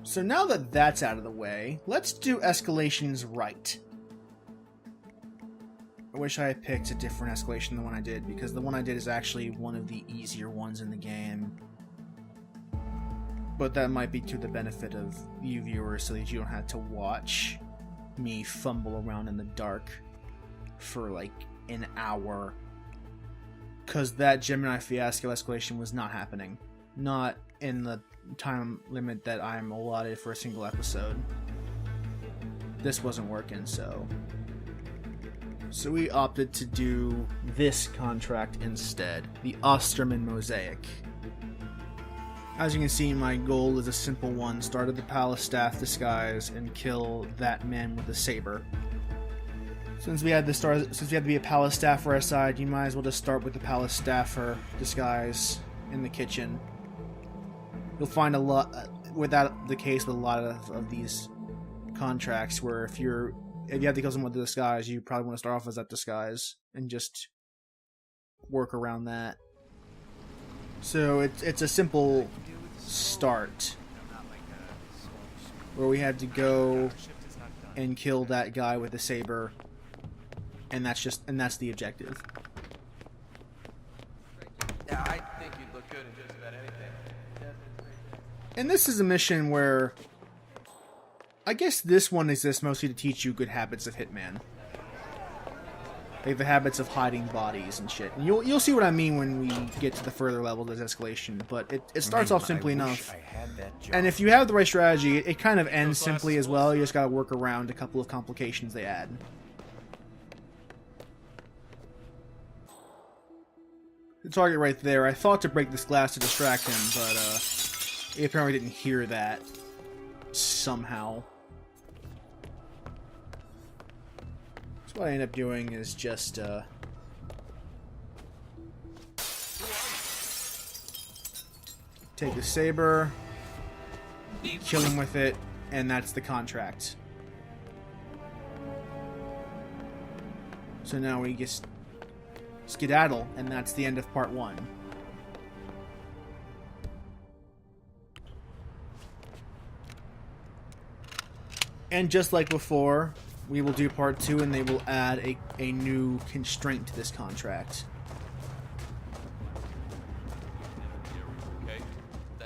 So now that that's out of the way, let's do escalations right. I wish I had picked a different escalation than the one I did, because the one I did is actually one of the easier ones in the game. But that might be to the benefit of you viewers, so that you don't have to watch me fumble around in the dark for like an hour. Because that Gemini Fiasco escalation was not happening. Not in the time limit that I'm allotted for a single episode. This wasn't working, so we opted to do this contract instead, the Osterman Mosaic. As you can see, my goal is a simple one: start at the Palace Staff disguise and kill that man with the saber. Since we had to be a Palace Staff for our side, you might as well just start with the Palace Staffer disguise in the kitchen. You'll find a lot, without the case with a lot of these contracts, where if you have to kill someone with the disguise, you probably want to start off as that disguise and just work around that. So it's a simple start where we had to go and kill that guy with the saber, and that's the objective. Yeah, I think you'd look good in just about anything. And this is a mission where I guess this one exists mostly to teach you good habits of Hitman. Like the habits of hiding bodies and shit. And you'll see what I mean when we get to the further level of this escalation, but it starts off simply enough. And if you have the right strategy, it kind of ends simply as well. You just gotta work around a couple of complications they add. The target right there, I thought to break this glass to distract him, but he apparently didn't hear that somehow. So what I end up doing is just take the saber, kill him with it, and that's the contract. So now we just skedaddle, and that's the end of part 1. And just like before, we will do part 2, and they will add a new constraint to this contract.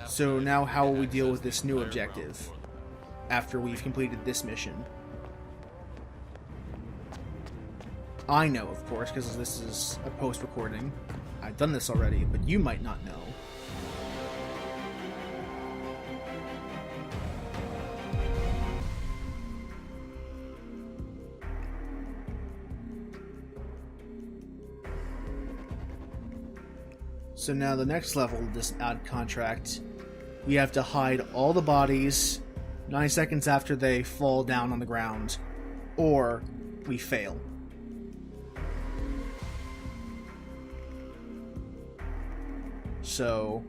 So now how will we deal with this new objective after we've completed this mission? I know, of course, because this is a post-recording. I've done this already, but you might not know. So now the next level of this odd contract, we have to hide all the bodies 9 seconds after they fall down on the ground, or we fail. So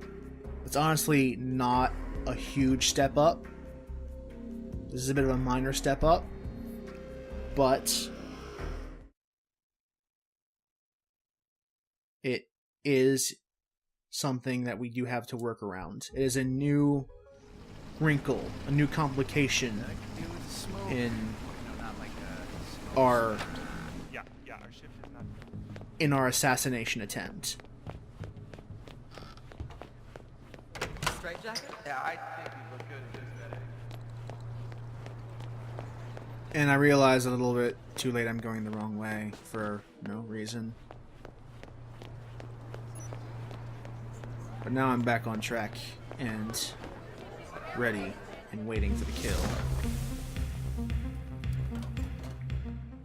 it's honestly not a huge step up. This is a bit of a minor step up, but it is something that we do have to work around. It is a new wrinkle, a new complication in our assassination attempt. Straight jacket? Yeah, I think you look good in just about anything. And I realize a little bit too late I'm going the wrong way for no reason. But now I'm back on track and ready and waiting for the kill.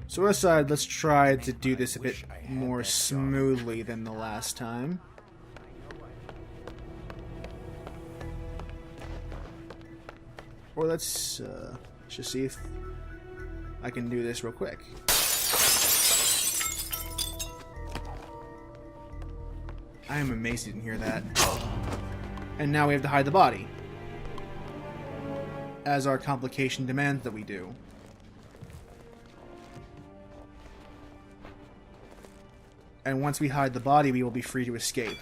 So aside, let's try to do this a bit more smoothly than the last time. Or let's just see if I can do this real quick. I am amazed you didn't hear that. And now we have to hide the body, as our complication demands that we do. And once we hide the body, we will be free to escape.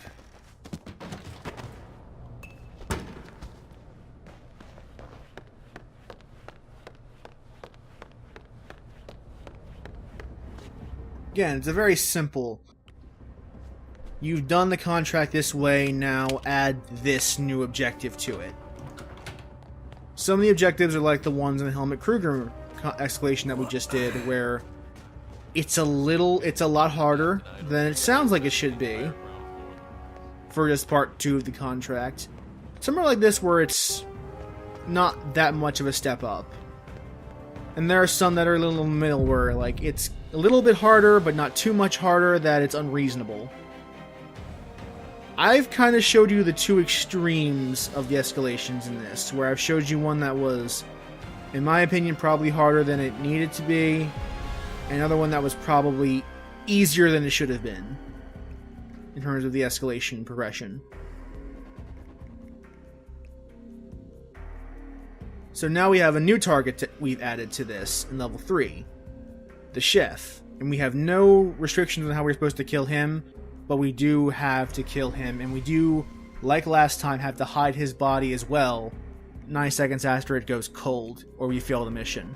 Again, it's a very simple... You've done the contract this way, now add this new objective to it. Some of the objectives are like the ones in the Helmut Kruger escalation that we just did, where it's a lot harder than it sounds like it should be for just part 2 of the contract. Somewhere like this where it's not that much of a step up. And there are some that are a little in the middle where like it's a little bit harder, but not too much harder that it's unreasonable. I've kind of showed you the 2 extremes of the escalations in this, where I've showed you one that was, in my opinion, probably harder than it needed to be, and another one that was probably easier than it should have been, in terms of the escalation progression. So now we have a new target we've added to this in level 3, the chef, and we have no restrictions on how we're supposed to kill him, but we do have to kill him, and we do, like last time, have to hide his body as well 9 seconds after it goes cold, or we fail the mission.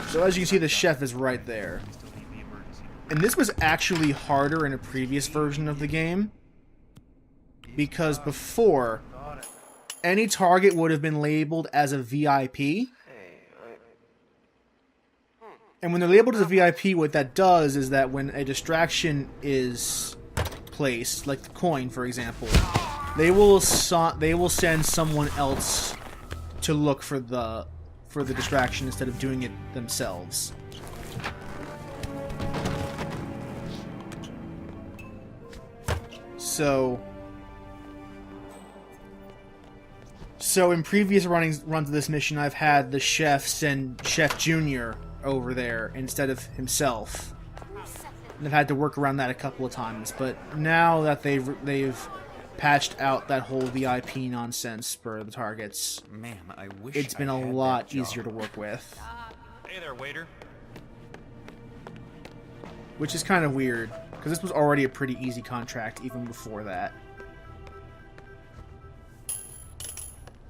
So as you can see, the chef is right there. And this was actually harder in a previous version of the game, because before, any target would have been labeled as a VIP. And when they're labeled as a VIP, what that does is that when a distraction is placed, like the coin, for example, they will send someone else to look for the distraction instead of doing it themselves. So in previous runs of this mission, I've had the chef send Chef Junior over there instead of himself. And I've had to work around that a couple of times, but now that they've patched out that whole VIP nonsense for the targets, man, I wish it's been a lot easier to work with. Hey there, waiter. Which is kind of weird, because this was already a pretty easy contract even before that.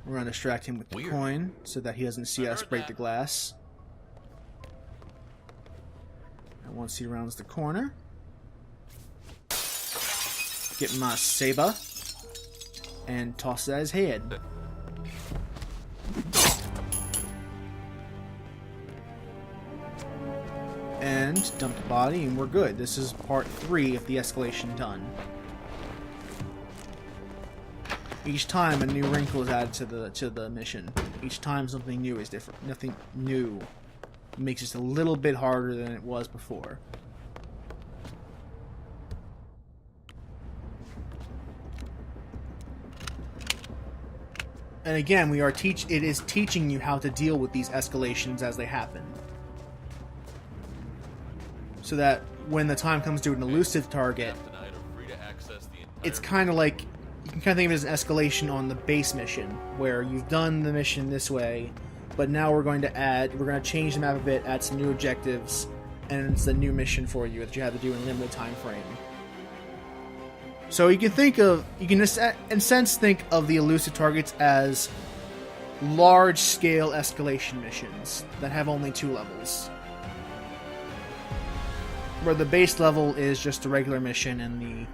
We're going to distract him with the coin so that he doesn't see us break the glass. And once he rounds the corner, get my saber and toss it at his head. And dump the body, and we're good. This is part 3 of the escalation done. Each time a new wrinkle is added to the mission. Each time something new is different. Nothing new makes it a little bit harder than it was before. And again, it is teaching you how to deal with these escalations as they happen. So that when the time comes to an elusive target, it's kind of like, you can kind of think of it as an escalation on the base mission, where you've done the mission this way, but now we're going to change the map a bit, add some new objectives, and it's a new mission for you that you have to do in a limited time frame. So you can think of, in a sense, think of the elusive targets as large-scale escalation missions that have only 2 levels. Where the base level is just a regular mission, and the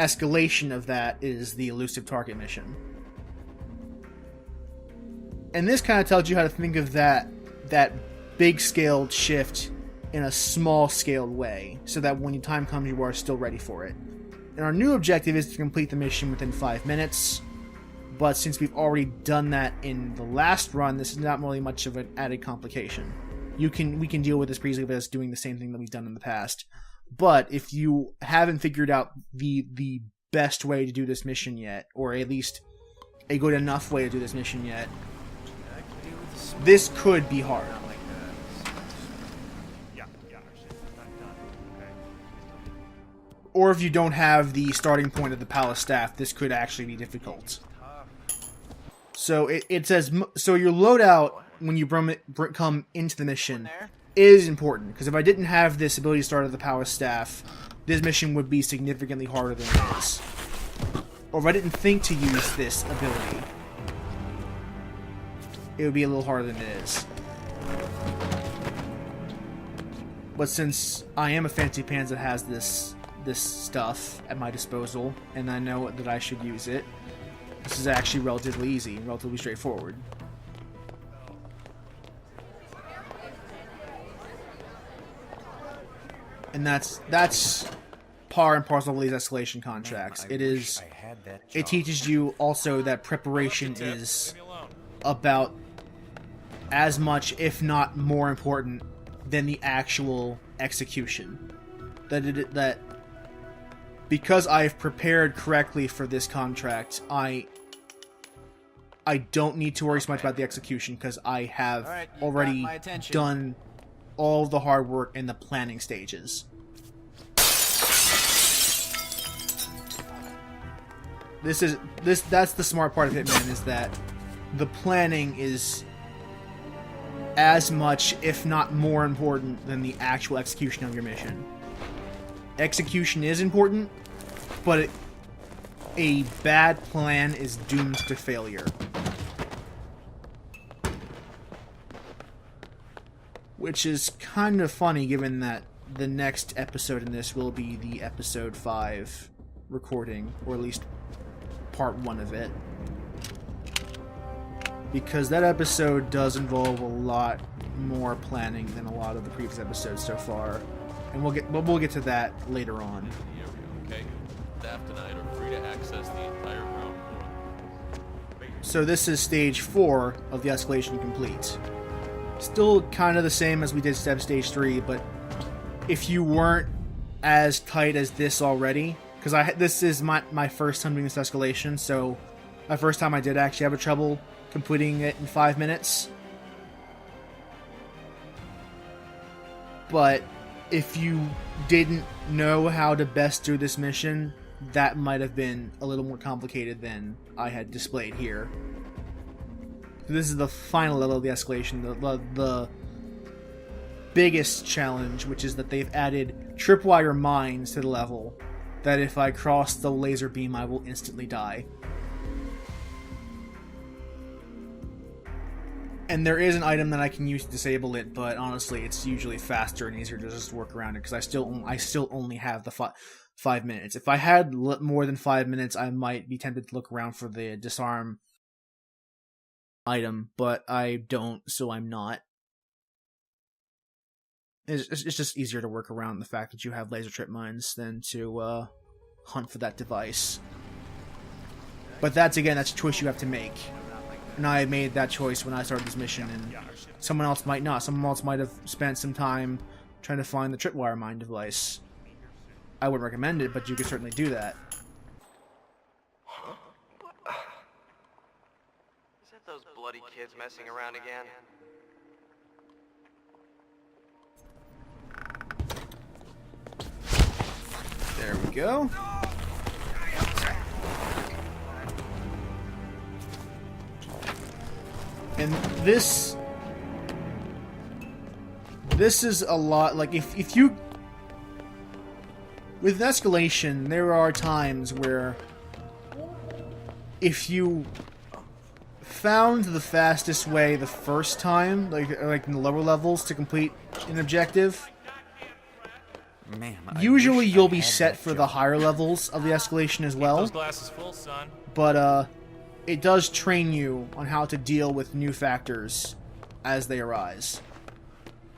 escalation of that is the elusive target mission. And this kind of tells you how to think of that big-scaled shift in a small-scaled way, so that when the time comes, you are still ready for it. And our new objective is to complete the mission within 5 minutes, but since we've already done that in the last run, this is not really much of an added complication. We can deal with this pretty easily by us doing the same thing that we've done in the past. But if you haven't figured out the best way to do this mission yet, or at least a good enough way to do this mission yet, this could be hard. Or if you don't have the starting point of the palace staff, this could actually be difficult. So it says, so your loadout when you come into the mission is important, because if I didn't have this ability to start at the power staff, this mission would be significantly harder than it is. Or if I didn't think to use this ability, it would be a little harder than it is. But since I am a fancy pants that has this stuff at my disposal, and I know that I should use it, this is actually relatively easy, relatively straightforward. And that's par and parcel of these escalation contracts. It teaches you also that preparation is about as much, if not more important, than the actual execution. That because I've prepared correctly for this contract, I don't need to worry so much about the execution, because I have already done all the hard work in the planning stages. That's the smart part of Hitman, is that the planning is as much, if not more important, than the actual execution of your mission. Execution is important, but a bad plan is doomed to failure. Which is kind of funny, given that the next episode in this will be the episode 5 recording, or at least part 1 of it. Because that episode does involve a lot more planning than a lot of the previous episodes so far. And we'll get to that later on. Okay. Staff tonight are free to access the entire ground floor. So this is stage 4 of the escalation complete. Still kind of the same as we did stage 3, but if you weren't as tight as this already, because this is my first time doing this escalation, so my first time I did actually have trouble completing it in 5 minutes. But if you didn't know how to best do this mission, that might have been a little more complicated than I had displayed here. So this is the final level of the escalation, the biggest challenge, which is that they've added tripwire mines to the level, that if I cross the laser beam, I will instantly die. And there is an item that I can use to disable it, but honestly, it's usually faster and easier to just work around it, because I still only have the 5 minutes. If I had more than 5 minutes, I might be tempted to look around for the disarm item, but I don't, so I'm not. It's just easier to work around the fact that you have laser trip mines than to hunt for that device. But that's a choice you have to make. And I made that choice when I started this mission, and someone else might not. Someone else might have spent some time trying to find the tripwire mine device. I wouldn't recommend it, but you could certainly do that. Is that those bloody kids messing around again? There we go. And this is a lot, like, if you... With Escalation, there are times where if you found the fastest way the first time, like in the lower levels, to complete an objective, usually you'll be set for the higher levels of the Escalation as well. Those glasses full, son. But it does train you on how to deal with new factors as they arise.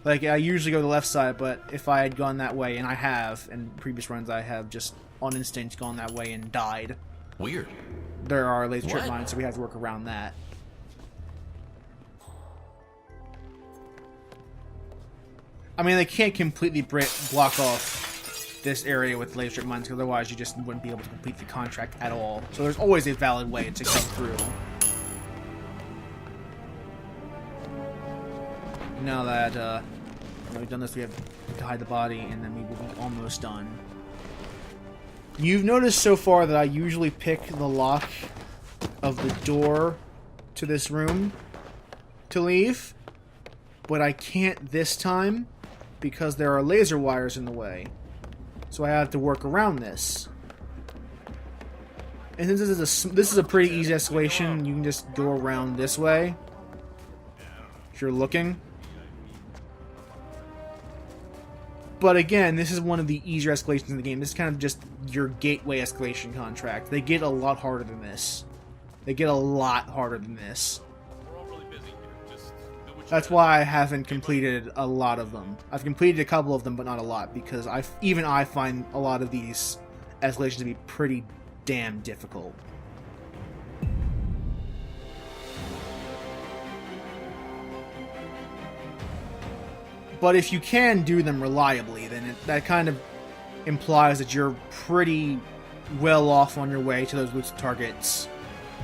Like, I usually go to the left side, but if I had gone that way, and I have, in previous runs I have just on instinct gone that way and died. Weird. There are laser trip mines, so we have to work around that. I mean, they can't completely block off this area with laser trip mines, because otherwise you just wouldn't be able to complete the contract at all. So there's always a valid way to come through. Now that we've done this, we have to hide the body, and then we will be almost done. You've noticed so far that I usually pick the lock of the door to this room to leave, but I can't this time because there are laser wires in the way. So I have to work around this. And since this is a pretty easy escalation, you can just go around this way if you're looking. But again, this is one of the easier escalations in the game. This is kind of just your gateway escalation contract. They get a lot harder than this. They get a lot harder than this. We're all really busy here. Just do what you That's gotta why I haven't completed a lot of them. I've completed a couple of them, but not a lot, because even I find a lot of these escalations to be pretty damn difficult. But if you can do them reliably, then that kind of implies that you're pretty well off on your way to those elusive targets.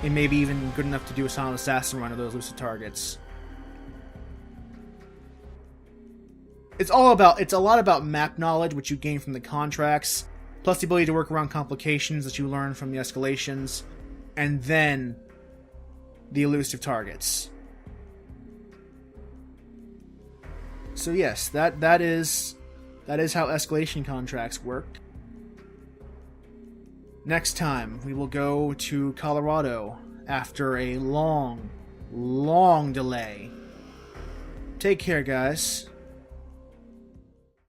And maybe even good enough to do a silent assassin run of those elusive targets. It's a lot about map knowledge, which you gain from the contracts, plus the ability to work around complications that you learn from the escalations, and then the elusive targets. So yes, that is how escalation contracts work. Next time, we will go to Colorado after a long, long delay. Take care, guys.